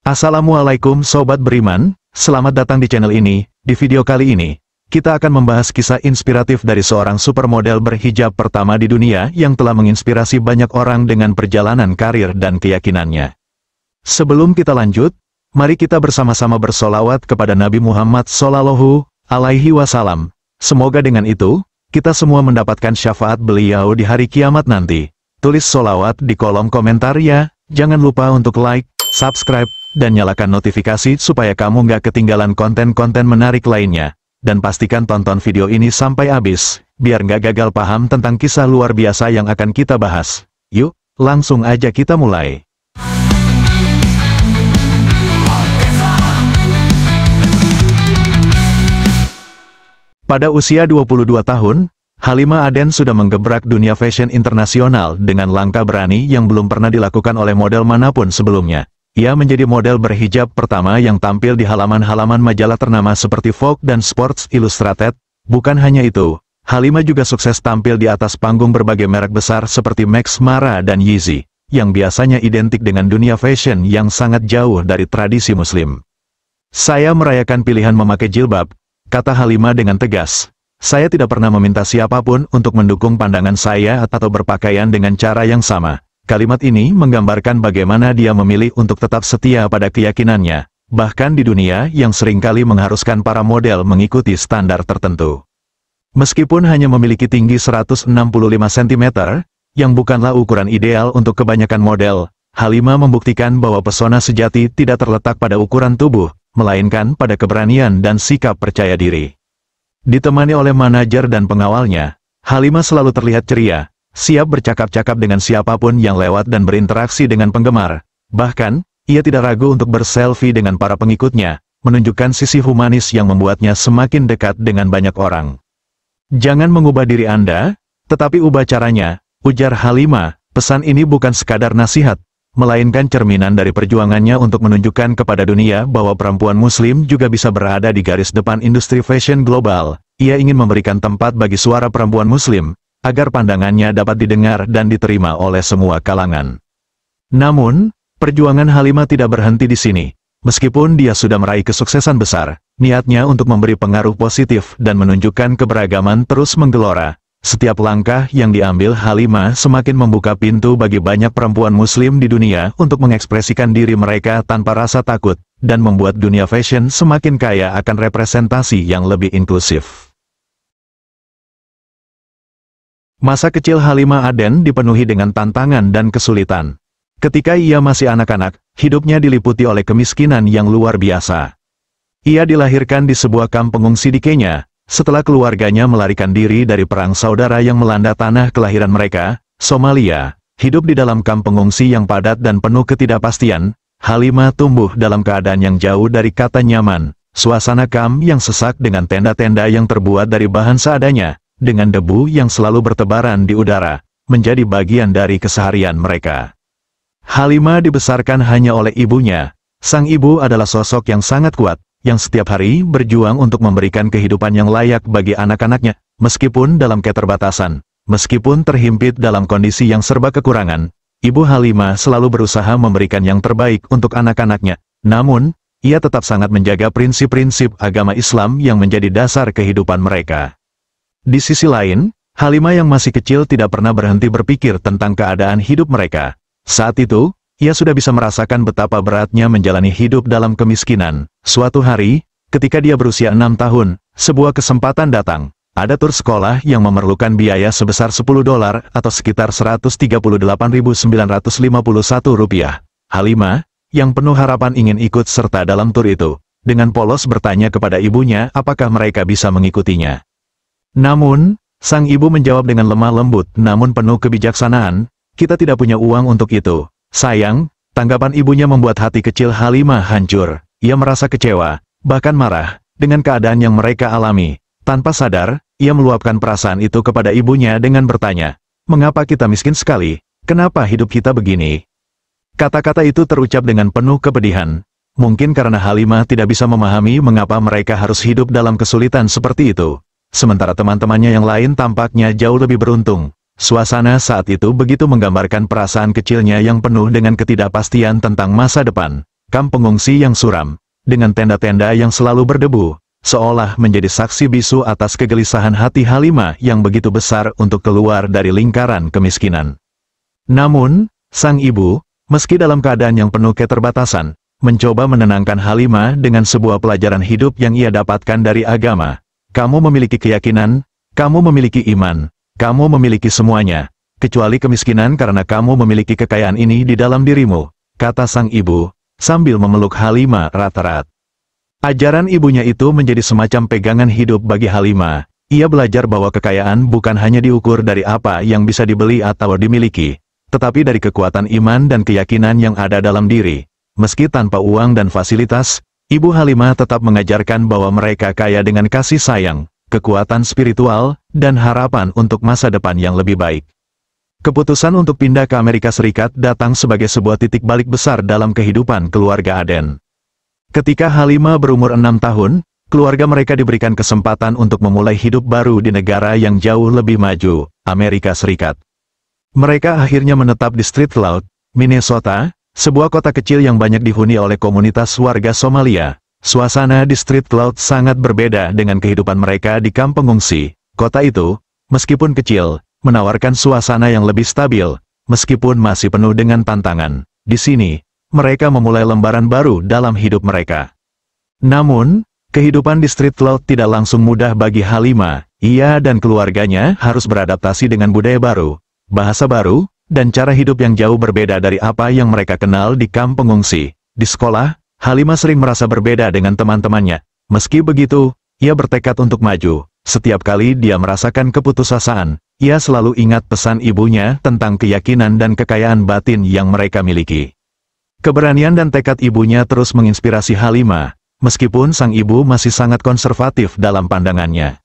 Assalamualaikum Sobat Beriman, selamat datang di channel ini. Di video kali ini, kita akan membahas kisah inspiratif dari seorang supermodel berhijab pertama di dunia yang telah menginspirasi banyak orang dengan perjalanan karir dan keyakinannya. Sebelum kita lanjut, mari kita bersama-sama bersolawat kepada Nabi Muhammad Shallallahu Alaihi Wasallam. Semoga dengan itu, kita semua mendapatkan syafaat beliau di hari kiamat nanti. Tulis solawat di kolom komentar ya, jangan lupa untuk like, subscribe, dan nyalakan notifikasi supaya kamu nggak ketinggalan konten-konten menarik lainnya. Dan pastikan tonton video ini sampai habis, biar nggak gagal paham tentang kisah luar biasa yang akan kita bahas. Yuk, langsung aja kita mulai. Pada usia 22 tahun, Halimah Aden sudah menggebrak dunia fashion internasional dengan langkah berani yang belum pernah dilakukan oleh model manapun sebelumnya. Ia menjadi model berhijab pertama yang tampil di halaman-halaman majalah ternama seperti Vogue dan Sports Illustrated. Bukan hanya itu, Halimah juga sukses tampil di atas panggung berbagai merek besar seperti Max Mara dan Yeezy, yang biasanya identik dengan dunia fashion yang sangat jauh dari tradisi muslim. "Saya merayakan pilihan memakai jilbab," kata Halimah dengan tegas. "Saya tidak pernah meminta siapapun untuk mendukung pandangan saya atau berpakaian dengan cara yang sama." Kalimat ini menggambarkan bagaimana dia memilih untuk tetap setia pada keyakinannya, bahkan di dunia yang seringkali mengharuskan para model mengikuti standar tertentu. Meskipun hanya memiliki tinggi 165 cm, yang bukanlah ukuran ideal untuk kebanyakan model, Halimah membuktikan bahwa pesona sejati tidak terletak pada ukuran tubuh, melainkan pada keberanian dan sikap percaya diri. Ditemani oleh manajer dan pengawalnya, Halimah selalu terlihat ceria, siap bercakap-cakap dengan siapapun yang lewat dan berinteraksi dengan penggemar. Bahkan, ia tidak ragu untuk berselfie dengan para pengikutnya, menunjukkan sisi humanis yang membuatnya semakin dekat dengan banyak orang. "Jangan mengubah diri Anda, tetapi ubah caranya," ujar Halimah. Pesan ini bukan sekadar nasihat, melainkan cerminan dari perjuangannya untuk menunjukkan kepada dunia bahwa perempuan muslim juga bisa berada di garis depan industri fashion global. Ia ingin memberikan tempat bagi suara perempuan muslim, agar pandangannya dapat didengar dan diterima oleh semua kalangan. Namun, perjuangan Halimah tidak berhenti di sini. Meskipun dia sudah meraih kesuksesan besar, niatnya untuk memberi pengaruh positif dan menunjukkan keberagaman terus menggelora. Setiap langkah yang diambil Halimah semakin membuka pintu bagi banyak perempuan muslim di dunia untuk mengekspresikan diri mereka tanpa rasa takut, dan membuat dunia fashion semakin kaya akan representasi yang lebih inklusif. Masa kecil Halimah Aden dipenuhi dengan tantangan dan kesulitan. Ketika ia masih anak-anak, hidupnya diliputi oleh kemiskinan yang luar biasa. Ia dilahirkan di sebuah kamp pengungsi di Kenya, setelah keluarganya melarikan diri dari perang saudara yang melanda tanah kelahiran mereka, Somalia. Hidup di dalam kamp pengungsi yang padat dan penuh ketidakpastian, Halimah tumbuh dalam keadaan yang jauh dari kata nyaman. Suasana kamp yang sesak dengan tenda-tenda yang terbuat dari bahan seadanya, dengan debu yang selalu bertebaran di udara, menjadi bagian dari keseharian mereka. Halimah dibesarkan hanya oleh ibunya. Sang ibu adalah sosok yang sangat kuat, yang setiap hari berjuang untuk memberikan kehidupan yang layak bagi anak-anaknya, meskipun dalam keterbatasan, meskipun terhimpit dalam kondisi yang serba kekurangan. Ibu Halimah selalu berusaha memberikan yang terbaik untuk anak-anaknya. Namun, ia tetap sangat menjaga prinsip-prinsip agama Islam yang menjadi dasar kehidupan mereka. Di sisi lain, Halimah yang masih kecil tidak pernah berhenti berpikir tentang keadaan hidup mereka. Saat itu, ia sudah bisa merasakan betapa beratnya menjalani hidup dalam kemiskinan. Suatu hari, ketika dia berusia 6 tahun, sebuah kesempatan datang. Ada tur sekolah yang memerlukan biaya sebesar $10 atau sekitar Rp138.951. Halimah, yang penuh harapan ingin ikut serta dalam tur itu, dengan polos bertanya kepada ibunya apakah mereka bisa mengikutinya. Namun, sang ibu menjawab dengan lemah lembut namun penuh kebijaksanaan, "Kita tidak punya uang untuk itu, sayang." Tanggapan ibunya membuat hati kecil Halimah hancur. Ia merasa kecewa, bahkan marah, dengan keadaan yang mereka alami. Tanpa sadar, ia meluapkan perasaan itu kepada ibunya dengan bertanya, "Mengapa kita miskin sekali? Kenapa hidup kita begini?" Kata-kata itu terucap dengan penuh kepedihan. Mungkin karena Halimah tidak bisa memahami mengapa mereka harus hidup dalam kesulitan seperti itu. Sementara teman-temannya yang lain tampaknya jauh lebih beruntung. Suasana saat itu begitu menggambarkan perasaan kecilnya yang penuh dengan ketidakpastian tentang masa depan. kamp pengungsi yang suram, dengan tenda-tenda yang selalu berdebu, seolah menjadi saksi bisu atas kegelisahan hati Halimah yang begitu besar untuk keluar dari lingkaran kemiskinan. Namun, sang ibu, meski dalam keadaan yang penuh keterbatasan, mencoba menenangkan Halimah dengan sebuah pelajaran hidup yang ia dapatkan dari agama. Kamu memiliki keyakinan, kamu memiliki iman, kamu memiliki semuanya, kecuali kemiskinan karena kamu memiliki kekayaan ini di dalam dirimu, kata sang ibu, sambil memeluk Halimah erat-erat. Ajaran ibunya itu menjadi semacam pegangan hidup bagi Halimah. Ia belajar bahwa kekayaan bukan hanya diukur dari apa yang bisa dibeli atau dimiliki, tetapi dari kekuatan iman dan keyakinan yang ada dalam diri. Meski tanpa uang dan fasilitas, Ibu Halimah tetap mengajarkan bahwa mereka kaya dengan kasih sayang, kekuatan spiritual, dan harapan untuk masa depan yang lebih baik. Keputusan untuk pindah ke Amerika Serikat datang sebagai sebuah titik balik besar dalam kehidupan keluarga Aden. Ketika Halimah berumur 6 tahun, keluarga mereka diberikan kesempatan untuk memulai hidup baru di negara yang jauh lebih maju, Amerika Serikat. Mereka akhirnya menetap di Street Cloud, Minnesota, sebuah kota kecil yang banyak dihuni oleh komunitas warga Somalia. Suasana di Street Cloud sangat berbeda dengan kehidupan mereka di kamp pengungsi. Kota itu, meskipun kecil, menawarkan suasana yang lebih stabil, meskipun masih penuh dengan tantangan. Di sini, mereka memulai lembaran baru dalam hidup mereka. Namun, kehidupan di Street Cloud tidak langsung mudah bagi Halimah. Ia dan keluarganya harus beradaptasi dengan budaya baru, bahasa baru, dan cara hidup yang jauh berbeda dari apa yang mereka kenal di kamp pengungsi. Di sekolah, Halimah sering merasa berbeda dengan teman-temannya. Meski begitu, ia bertekad untuk maju. Setiap kali dia merasakan keputusasaan, ia selalu ingat pesan ibunya tentang keyakinan dan kekayaan batin yang mereka miliki. Keberanian dan tekad ibunya terus menginspirasi Halimah, meskipun sang ibu masih sangat konservatif dalam pandangannya.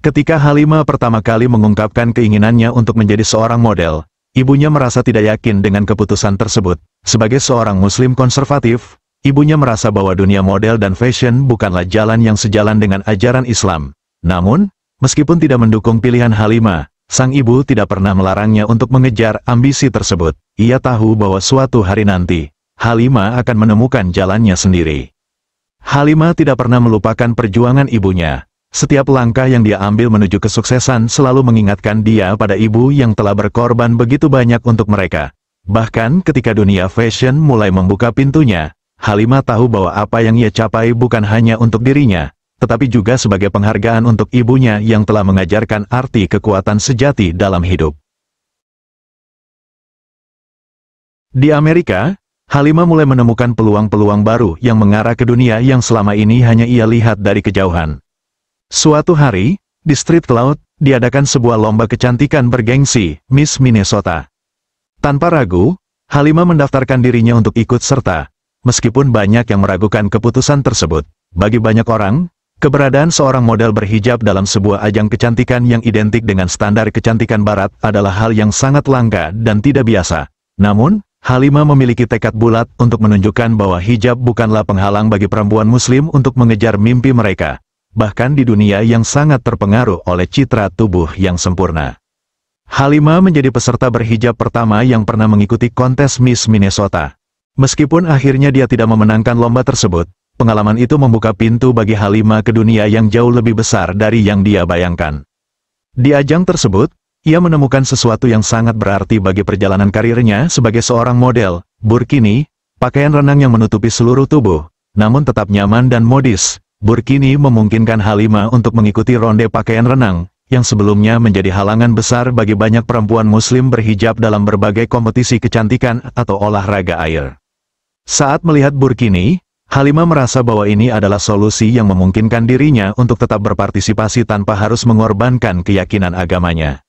Ketika Halimah pertama kali mengungkapkan keinginannya untuk menjadi seorang model, ibunya merasa tidak yakin dengan keputusan tersebut. Sebagai seorang muslim konservatif, ibunya merasa bahwa dunia model dan fashion bukanlah jalan yang sejalan dengan ajaran Islam. Namun, meskipun tidak mendukung pilihan Halimah, sang ibu tidak pernah melarangnya untuk mengejar ambisi tersebut. Ia tahu bahwa suatu hari nanti, Halimah akan menemukan jalannya sendiri. Halimah tidak pernah melupakan perjuangan ibunya. Setiap langkah yang dia ambil menuju kesuksesan selalu mengingatkan dia pada ibu yang telah berkorban begitu banyak untuk mereka. Bahkan ketika dunia fashion mulai membuka pintunya, Halimah tahu bahwa apa yang ia capai bukan hanya untuk dirinya, tetapi juga sebagai penghargaan untuk ibunya yang telah mengajarkan arti kekuatan sejati dalam hidup. Di Amerika, Halimah mulai menemukan peluang-peluang baru yang mengarah ke dunia yang selama ini hanya ia lihat dari kejauhan. Suatu hari, di Street Cloud, diadakan sebuah lomba kecantikan bergengsi, Miss Minnesota. Tanpa ragu, Halimah mendaftarkan dirinya untuk ikut serta. Meskipun banyak yang meragukan keputusan tersebut, bagi banyak orang, keberadaan seorang model berhijab dalam sebuah ajang kecantikan yang identik dengan standar kecantikan barat adalah hal yang sangat langka dan tidak biasa. Namun, Halimah memiliki tekad bulat untuk menunjukkan bahwa hijab bukanlah penghalang bagi perempuan muslim untuk mengejar mimpi mereka, bahkan di dunia yang sangat terpengaruh oleh citra tubuh yang sempurna. Halimah menjadi peserta berhijab pertama yang pernah mengikuti kontes Miss Minnesota. Meskipun akhirnya dia tidak memenangkan lomba tersebut, pengalaman itu membuka pintu bagi Halimah ke dunia yang jauh lebih besar dari yang dia bayangkan. Di ajang tersebut, ia menemukan sesuatu yang sangat berarti bagi perjalanan karirnya sebagai seorang model, burkini, pakaian renang yang menutupi seluruh tubuh, namun tetap nyaman dan modis. Burkini memungkinkan Halimah untuk mengikuti ronde pakaian renang, yang sebelumnya menjadi halangan besar bagi banyak perempuan muslim berhijab dalam berbagai kompetisi kecantikan atau olahraga air. Saat melihat burkini, Halimah merasa bahwa ini adalah solusi yang memungkinkan dirinya untuk tetap berpartisipasi tanpa harus mengorbankan keyakinan agamanya.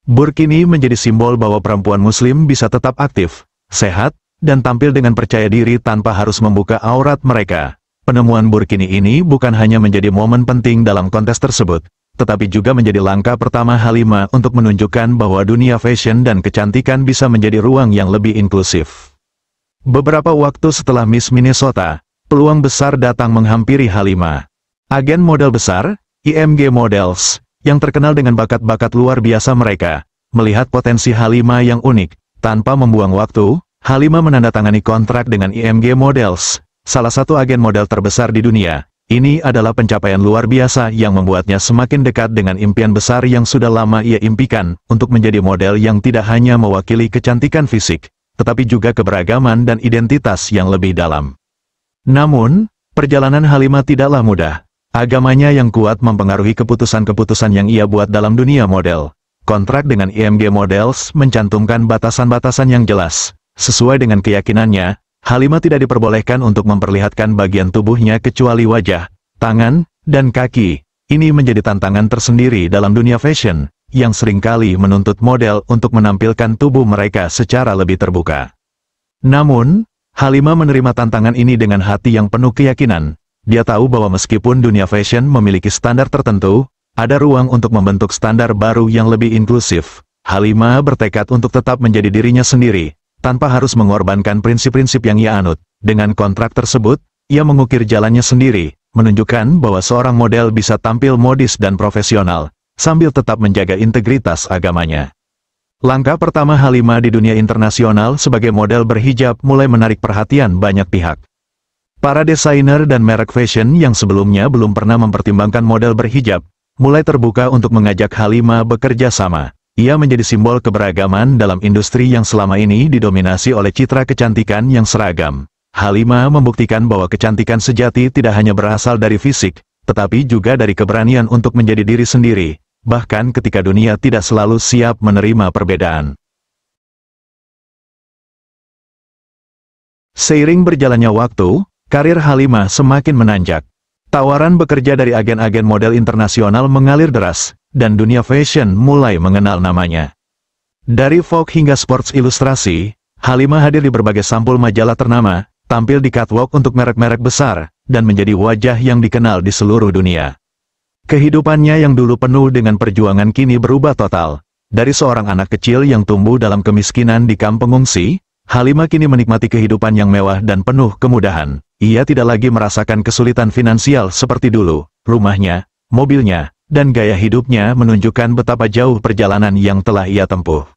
Burkini menjadi simbol bahwa perempuan muslim bisa tetap aktif, sehat, dan tampil dengan percaya diri tanpa harus membuka aurat mereka. Penemuan burkini ini bukan hanya menjadi momen penting dalam kontes tersebut, tetapi juga menjadi langkah pertama Halimah untuk menunjukkan bahwa dunia fashion dan kecantikan bisa menjadi ruang yang lebih inklusif. Beberapa waktu setelah Miss Minnesota, peluang besar datang menghampiri Halimah. Agen model besar, IMG Models, yang terkenal dengan bakat-bakat luar biasa mereka, melihat potensi Halimah yang unik. Tanpa membuang waktu, Halimah menandatangani kontrak dengan IMG Models, salah satu agen model terbesar di dunia. Ini adalah pencapaian luar biasa yang membuatnya semakin dekat dengan impian besar yang sudah lama ia impikan, untuk menjadi model yang tidak hanya mewakili kecantikan fisik, tetapi juga keberagaman dan identitas yang lebih dalam. Namun, perjalanan Halimah tidaklah mudah. Agamanya yang kuat mempengaruhi keputusan-keputusan yang ia buat dalam dunia model. Kontrak dengan IMG Models mencantumkan batasan-batasan yang jelas. Sesuai dengan keyakinannya, Halimah tidak diperbolehkan untuk memperlihatkan bagian tubuhnya kecuali wajah, tangan, dan kaki. Ini menjadi tantangan tersendiri dalam dunia fashion, yang seringkali menuntut model untuk menampilkan tubuh mereka secara lebih terbuka. Namun, Halimah menerima tantangan ini dengan hati yang penuh keyakinan. Dia tahu bahwa meskipun dunia fashion memiliki standar tertentu, ada ruang untuk membentuk standar baru yang lebih inklusif. Halimah bertekad untuk tetap menjadi dirinya sendiri, tanpa harus mengorbankan prinsip-prinsip yang ia anut. Dengan kontrak tersebut, ia mengukir jalannya sendiri, menunjukkan bahwa seorang model bisa tampil modis dan profesional, sambil tetap menjaga integritas agamanya. Langkah pertama Halimah di dunia internasional sebagai model berhijab mulai menarik perhatian banyak pihak. Para desainer dan merek fashion yang sebelumnya belum pernah mempertimbangkan model berhijab, mulai terbuka untuk mengajak Halimah bekerja sama. Ia menjadi simbol keberagaman dalam industri yang selama ini didominasi oleh citra kecantikan yang seragam. Halimah membuktikan bahwa kecantikan sejati tidak hanya berasal dari fisik, tetapi juga dari keberanian untuk menjadi diri sendiri, bahkan ketika dunia tidak selalu siap menerima perbedaan. Seiring berjalannya waktu, karir Halimah semakin menanjak. Tawaran bekerja dari agen-agen model internasional mengalir deras, dan dunia fashion mulai mengenal namanya. Dari Vogue hingga Sports Illustrasi, Halimah hadir di berbagai sampul majalah ternama, tampil di catwalk untuk merek-merek besar, dan menjadi wajah yang dikenal di seluruh dunia. Kehidupannya yang dulu penuh dengan perjuangan kini berubah total. Dari seorang anak kecil yang tumbuh dalam kemiskinan di kamp pengungsi, Halimah kini menikmati kehidupan yang mewah dan penuh kemudahan. Ia tidak lagi merasakan kesulitan finansial seperti dulu. Rumahnya, mobilnya, dan gaya hidupnya menunjukkan betapa jauh perjalanan yang telah ia tempuh.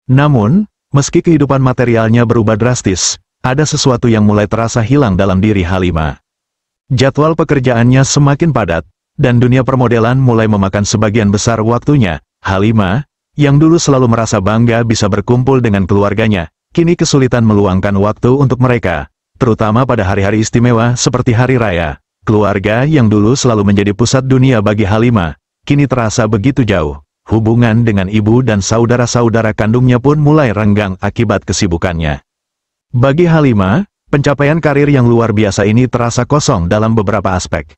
Namun, meski kehidupan materialnya berubah drastis, ada sesuatu yang mulai terasa hilang dalam diri Halimah. Jadwal pekerjaannya semakin padat, dan dunia permodelan mulai memakan sebagian besar waktunya. Halimah, yang dulu selalu merasa bangga bisa berkumpul dengan keluarganya, kini kesulitan meluangkan waktu untuk mereka, terutama pada hari-hari istimewa seperti Hari Raya. Keluarga yang dulu selalu menjadi pusat dunia bagi Halimah, kini terasa begitu jauh. Hubungan dengan ibu dan saudara-saudara kandungnya pun mulai renggang akibat kesibukannya. Bagi Halimah, pencapaian karir yang luar biasa ini terasa kosong dalam beberapa aspek.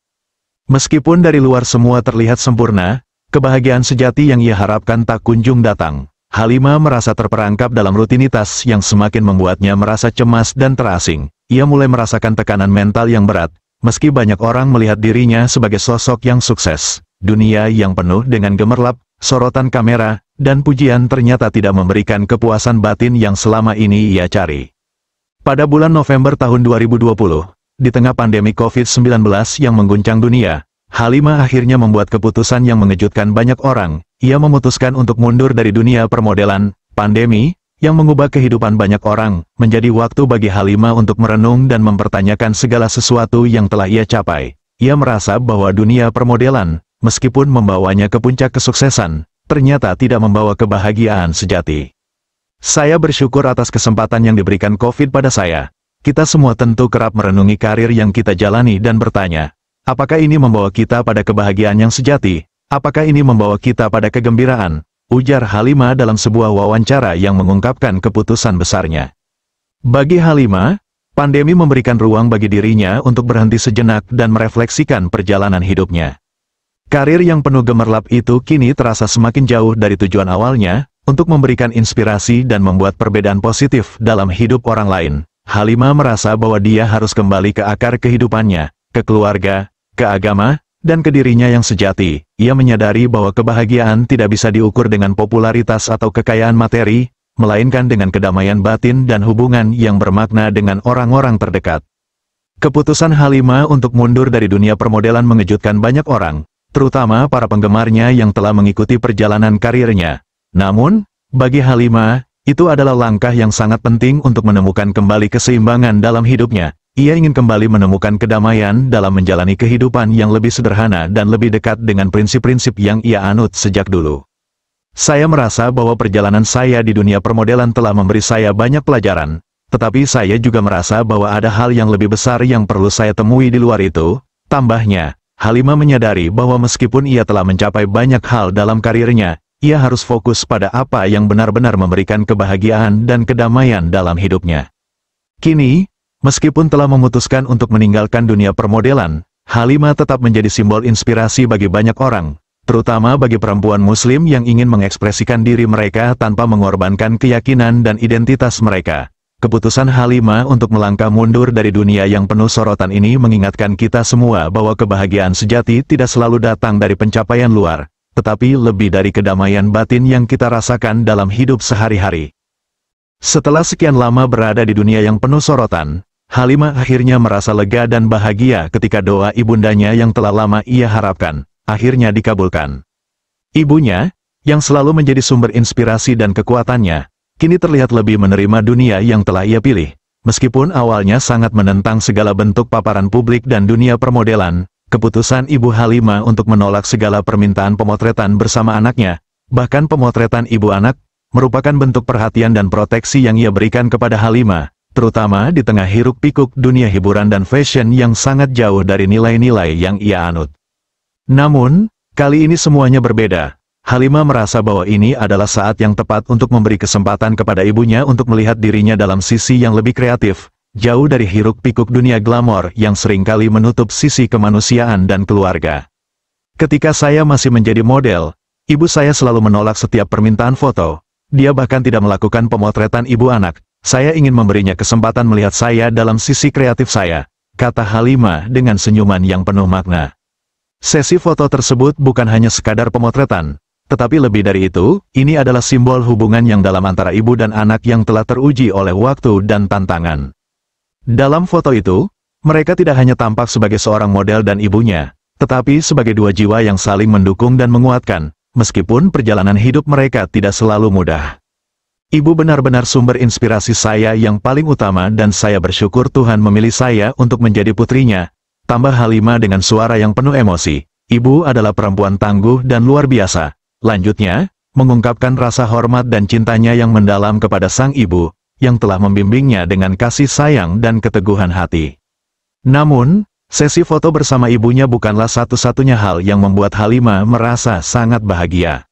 Meskipun dari luar semua terlihat sempurna, kebahagiaan sejati yang ia harapkan tak kunjung datang. Halimah merasa terperangkap dalam rutinitas yang semakin membuatnya merasa cemas dan terasing. Ia mulai merasakan tekanan mental yang berat, meski banyak orang melihat dirinya sebagai sosok yang sukses. Dunia yang penuh dengan gemerlap, sorotan kamera, dan pujian ternyata tidak memberikan kepuasan batin yang selama ini ia cari. Pada bulan November tahun 2020, di tengah pandemi COVID-19 yang mengguncang dunia, Halimah akhirnya membuat keputusan yang mengejutkan banyak orang. Ia memutuskan untuk mundur dari dunia permodelan. Pandemi, yang mengubah kehidupan banyak orang, menjadi waktu bagi Halimah untuk merenung dan mempertanyakan segala sesuatu yang telah ia capai. Ia merasa bahwa dunia permodelan, meskipun membawanya ke puncak kesuksesan, ternyata tidak membawa kebahagiaan sejati. Saya bersyukur atas kesempatan yang diberikan COVID pada saya. Kita semua tentu kerap merenungi karir yang kita jalani dan bertanya, apakah ini membawa kita pada kebahagiaan yang sejati? Apakah ini membawa kita pada kegembiraan? Ujar Halimah dalam sebuah wawancara yang mengungkapkan keputusan besarnya. Bagi Halimah, pandemi memberikan ruang bagi dirinya untuk berhenti sejenak dan merefleksikan perjalanan hidupnya. Karir yang penuh gemerlap itu kini terasa semakin jauh dari tujuan awalnya, untuk memberikan inspirasi dan membuat perbedaan positif dalam hidup orang lain. Halimah merasa bahwa dia harus kembali ke akar kehidupannya, ke keluarga, ke agama, dan ke dirinya yang sejati. Ia menyadari bahwa kebahagiaan tidak bisa diukur dengan popularitas atau kekayaan materi, melainkan dengan kedamaian batin dan hubungan yang bermakna dengan orang-orang terdekat. Keputusan Halimah untuk mundur dari dunia permodelan mengejutkan banyak orang, terutama para penggemarnya yang telah mengikuti perjalanan karirnya. Namun, bagi Halimah, Itu adalah langkah yang sangat penting untuk menemukan kembali keseimbangan dalam hidupnya. Ia ingin kembali menemukan kedamaian dalam menjalani kehidupan yang lebih sederhana dan lebih dekat dengan prinsip-prinsip yang ia anut sejak dulu. Saya merasa bahwa perjalanan saya di dunia permodelan telah memberi saya banyak pelajaran, tetapi saya juga merasa bahwa ada hal yang lebih besar yang perlu saya temui di luar itu. Tambahnya, Halimah menyadari bahwa meskipun ia telah mencapai banyak hal dalam karirnya, ia harus fokus pada apa yang benar-benar memberikan kebahagiaan dan kedamaian dalam hidupnya. Kini, meskipun telah memutuskan untuk meninggalkan dunia permodelan, Halimah tetap menjadi simbol inspirasi bagi banyak orang, terutama bagi perempuan muslim yang ingin mengekspresikan diri mereka tanpa mengorbankan keyakinan dan identitas mereka. Keputusan Halimah untuk melangkah mundur dari dunia yang penuh sorotan ini mengingatkan kita semua bahwa kebahagiaan sejati tidak selalu datang dari pencapaian luar, tetapi lebih dari kedamaian batin yang kita rasakan dalam hidup sehari-hari. Setelah sekian lama berada di dunia yang penuh sorotan, Halimah akhirnya merasa lega dan bahagia ketika doa ibundanya yang telah lama ia harapkan, akhirnya dikabulkan. Ibunya, yang selalu menjadi sumber inspirasi dan kekuatannya, kini terlihat lebih menerima dunia yang telah ia pilih. Meskipun awalnya sangat menentang segala bentuk paparan publik dan dunia permodelan, keputusan Ibu Halimah untuk menolak segala permintaan pemotretan bersama anaknya, bahkan pemotretan ibu anak, merupakan bentuk perhatian dan proteksi yang ia berikan kepada Halimah, terutama di tengah hiruk-pikuk dunia hiburan dan fashion yang sangat jauh dari nilai-nilai yang ia anut. Namun, kali ini semuanya berbeda. Halimah merasa bahwa ini adalah saat yang tepat untuk memberi kesempatan kepada ibunya untuk melihat dirinya dalam sisi yang lebih kreatif, jauh dari hiruk-pikuk dunia glamor yang seringkali menutup sisi kemanusiaan dan keluarga. Ketika saya masih menjadi model, ibu saya selalu menolak setiap permintaan foto. Dia bahkan tidak melakukan pemotretan ibu anak. Saya ingin memberinya kesempatan melihat saya dalam sisi kreatif saya, kata Halimah dengan senyuman yang penuh makna. Sesi foto tersebut bukan hanya sekadar pemotretan, tetapi lebih dari itu, ini adalah simbol hubungan yang dalam antara ibu dan anak yang telah teruji oleh waktu dan tantangan. Dalam foto itu, mereka tidak hanya tampak sebagai seorang model dan ibunya, tetapi sebagai dua jiwa yang saling mendukung dan menguatkan, meskipun perjalanan hidup mereka tidak selalu mudah. Ibu benar-benar sumber inspirasi saya yang paling utama dan saya bersyukur Tuhan memilih saya untuk menjadi putrinya, tambah Halimah dengan suara yang penuh emosi. Ibu adalah perempuan tangguh dan luar biasa. Lanjutnya, mengungkapkan rasa hormat dan cintanya yang mendalam kepada sang ibu, yang telah membimbingnya dengan kasih sayang dan keteguhan hati. Namun, sesi foto bersama ibunya bukanlah satu-satunya hal yang membuat Halimah merasa sangat bahagia.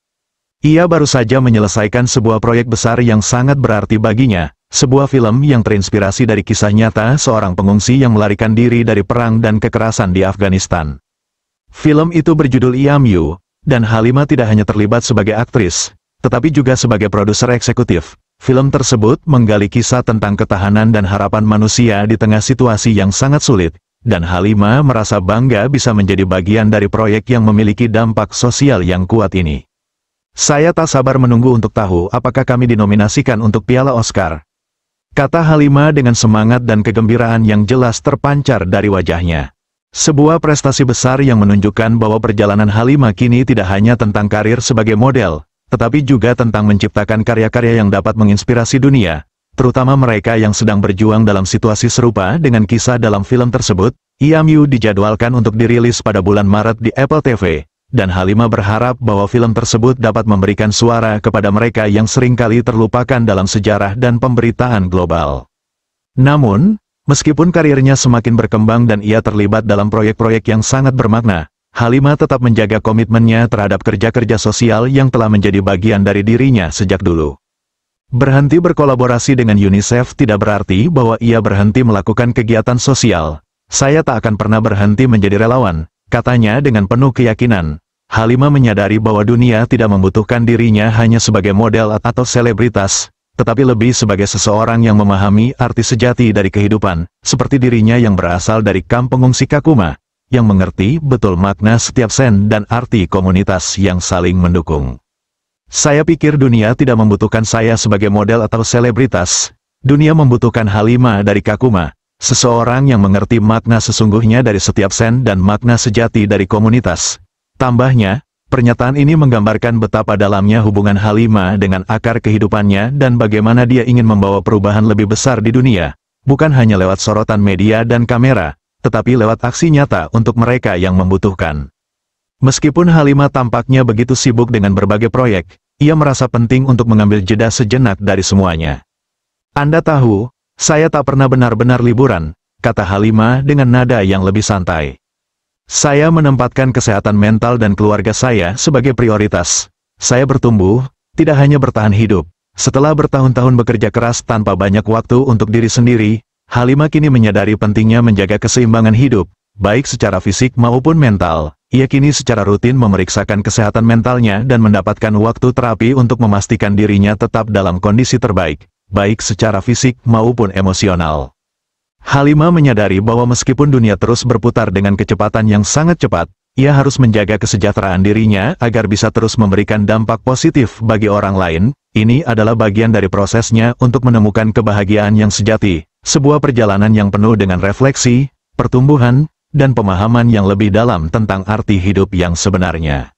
Ia baru saja menyelesaikan sebuah proyek besar yang sangat berarti baginya, sebuah film yang terinspirasi dari kisah nyata seorang pengungsi yang melarikan diri dari perang dan kekerasan di Afghanistan. Film itu berjudul IAMU, dan Halimah tidak hanya terlibat sebagai aktris, tetapi juga sebagai produser eksekutif. Film tersebut menggali kisah tentang ketahanan dan harapan manusia di tengah situasi yang sangat sulit, dan Halimah merasa bangga bisa menjadi bagian dari proyek yang memiliki dampak sosial yang kuat ini. Saya tak sabar menunggu untuk tahu apakah kami dinominasikan untuk Piala Oscar, kata Halimah dengan semangat dan kegembiraan yang jelas terpancar dari wajahnya. Sebuah prestasi besar yang menunjukkan bahwa perjalanan Halimah kini tidak hanya tentang karir sebagai model, tetapi juga tentang menciptakan karya-karya yang dapat menginspirasi dunia, terutama mereka yang sedang berjuang dalam situasi serupa dengan kisah dalam film tersebut. IAMU dijadwalkan untuk dirilis pada bulan Maret di Apple TV, dan Halimah berharap bahwa film tersebut dapat memberikan suara kepada mereka yang seringkali terlupakan dalam sejarah dan pemberitaan global. Namun, meskipun karirnya semakin berkembang dan ia terlibat dalam proyek-proyek yang sangat bermakna, Halimah tetap menjaga komitmennya terhadap kerja-kerja sosial yang telah menjadi bagian dari dirinya sejak dulu. Berhenti berkolaborasi dengan UNICEF tidak berarti bahwa ia berhenti melakukan kegiatan sosial. Saya tak akan pernah berhenti menjadi relawan, katanya dengan penuh keyakinan. Halimah menyadari bahwa dunia tidak membutuhkan dirinya hanya sebagai model atau selebritas, tetapi lebih sebagai seseorang yang memahami arti sejati dari kehidupan, seperti dirinya yang berasal dari kamp pengungsi Kakuma, yang mengerti betul makna setiap sen dan arti komunitas yang saling mendukung. Saya pikir dunia tidak membutuhkan saya sebagai model atau selebritas. Dunia membutuhkan Halimah dari Kakuma, seseorang yang mengerti makna sesungguhnya dari setiap sen dan makna sejati dari komunitas. Tambahnya, Pernyataan ini menggambarkan betapa dalamnya hubungan Halimah dengan akar kehidupannya dan bagaimana dia ingin membawa perubahan lebih besar di dunia, bukan hanya lewat sorotan media dan kamera, tetapi lewat aksi nyata untuk mereka yang membutuhkan. Meskipun Halimah tampaknya begitu sibuk dengan berbagai proyek, ia merasa penting untuk mengambil jeda sejenak dari semuanya. "Anda tahu, saya tak pernah benar-benar liburan," kata Halimah dengan nada yang lebih santai. "Saya menempatkan kesehatan mental dan keluarga saya sebagai prioritas. Saya bertumbuh, tidak hanya bertahan hidup." Setelah bertahun-tahun bekerja keras tanpa banyak waktu untuk diri sendiri, Halimah kini menyadari pentingnya menjaga keseimbangan hidup, baik secara fisik maupun mental. Ia kini secara rutin memeriksakan kesehatan mentalnya dan mendapatkan waktu terapi untuk memastikan dirinya tetap dalam kondisi terbaik, baik secara fisik maupun emosional. Halimah menyadari bahwa meskipun dunia terus berputar dengan kecepatan yang sangat cepat, ia harus menjaga kesejahteraan dirinya agar bisa terus memberikan dampak positif bagi orang lain. Ini adalah bagian dari prosesnya untuk menemukan kebahagiaan yang sejati, sebuah perjalanan yang penuh dengan refleksi, pertumbuhan, dan pemahaman yang lebih dalam tentang arti hidup yang sebenarnya.